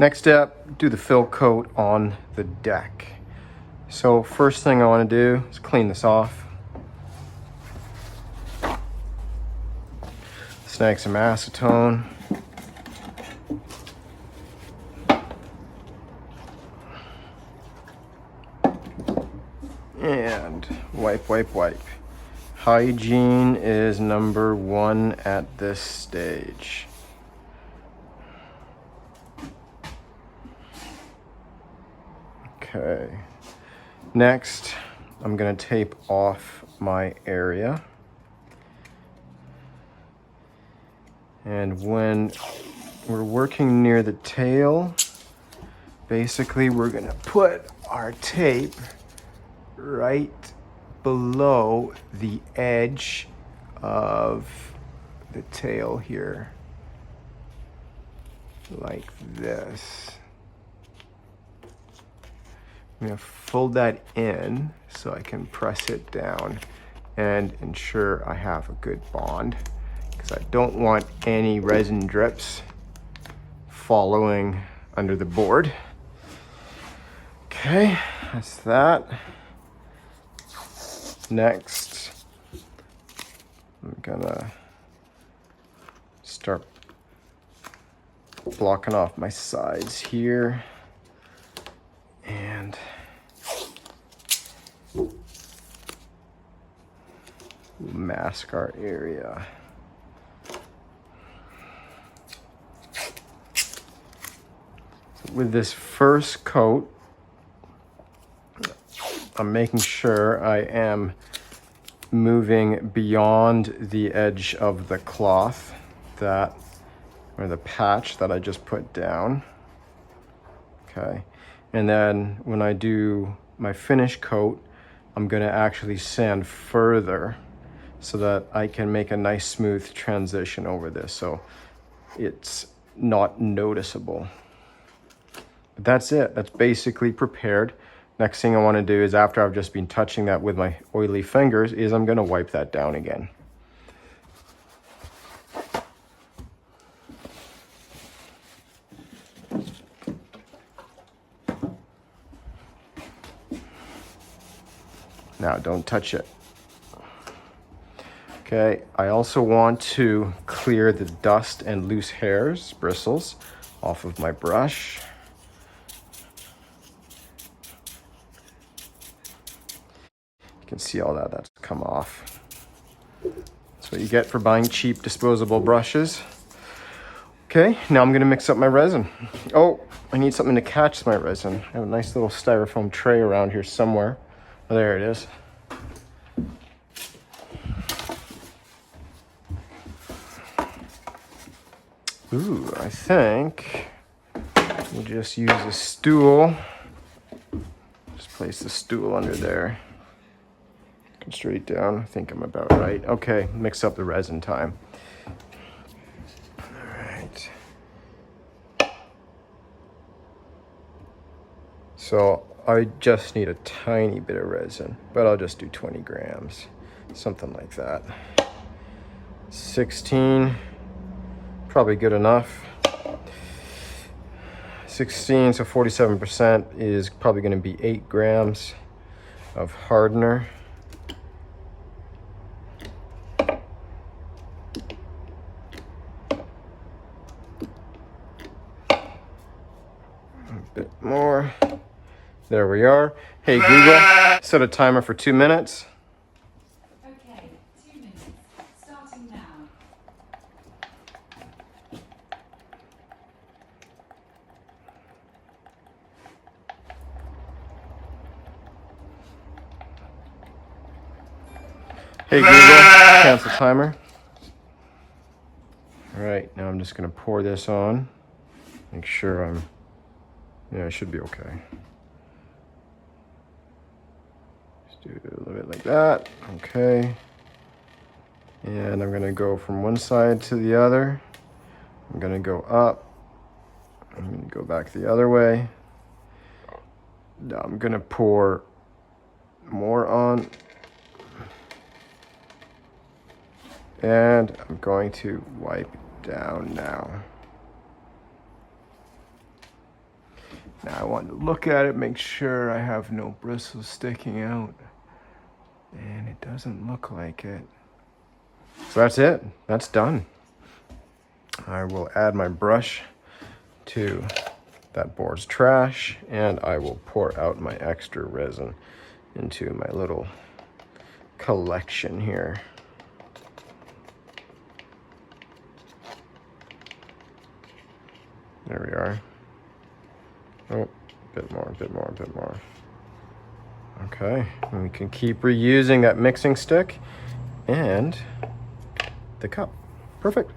Next step, do the fill coat on the deck. So first thing I want to do is clean this off. Snag some acetone. And wipe, wipe, wipe. Hygiene is number one at this stage. Okay. Next, I'm gonna tape off my area. And when we're working near the tail, basically we're gonna put our tape right below the edge of the tail here, like this. I'm gonna fold that in so I can press it down and ensure I have a good bond, because I don't want any resin drips following under the board. Okay, that's that. Next, I'm gonna start blocking off my sides here and mask our area. With this first coat, I'm making sure I am moving beyond the edge of the cloth or the patch that I just put down. Okay, and then when I do my finish coat, I'm gonna actually sand further so that I can make a nice smooth transition over this so it's not noticeable. But that's it, that's basically prepared. Next thing I want to do is, after I've just been touching that with my oily fingers, is I'm going to wipe that down again. Now don't touch it. Okay, I also want to clear the dust and loose hairs, bristles, off of my brush. You can see all that's come off. That's what you get for buying cheap disposable brushes. Okay, now I'm gonna mix up my resin. Oh, I need something to catch my resin. I have a nice little styrofoam tray around here somewhere. Oh, there it is. Ooh, I think we'll just use a stool. Just place the stool under there. Come straight down. I think I'm about right. Okay, mix up the resin time. All right. So I just need a tiny bit of resin, but I'll just do 20 grams, something like that. 16, probably good enough. 16, so 47% is probably going to be 8 grams of hardener. A bit more. There we are. Hey Google, set a timer for 2 minutes. Okay, 2 minutes, starting now. Hey Google, cancel timer. All right, now I'm just gonna pour this on. Make sure yeah, it should be okay. Just do a little bit like that, okay. And I'm gonna go from one side to the other. I'm gonna go up. I'm gonna go back the other way. Now I'm gonna pour more on. And I'm going to wipe down now. Now I want to look at it, make sure I have no bristles sticking out. And it doesn't look like it. So that's it. That's done. I will add my brush to that board's trash, and I will pour out my extra resin into my little collection here. There we are. Oh, bit more, bit more, bit more. Okay, and we can keep reusing that mixing stick and the cup. Perfect.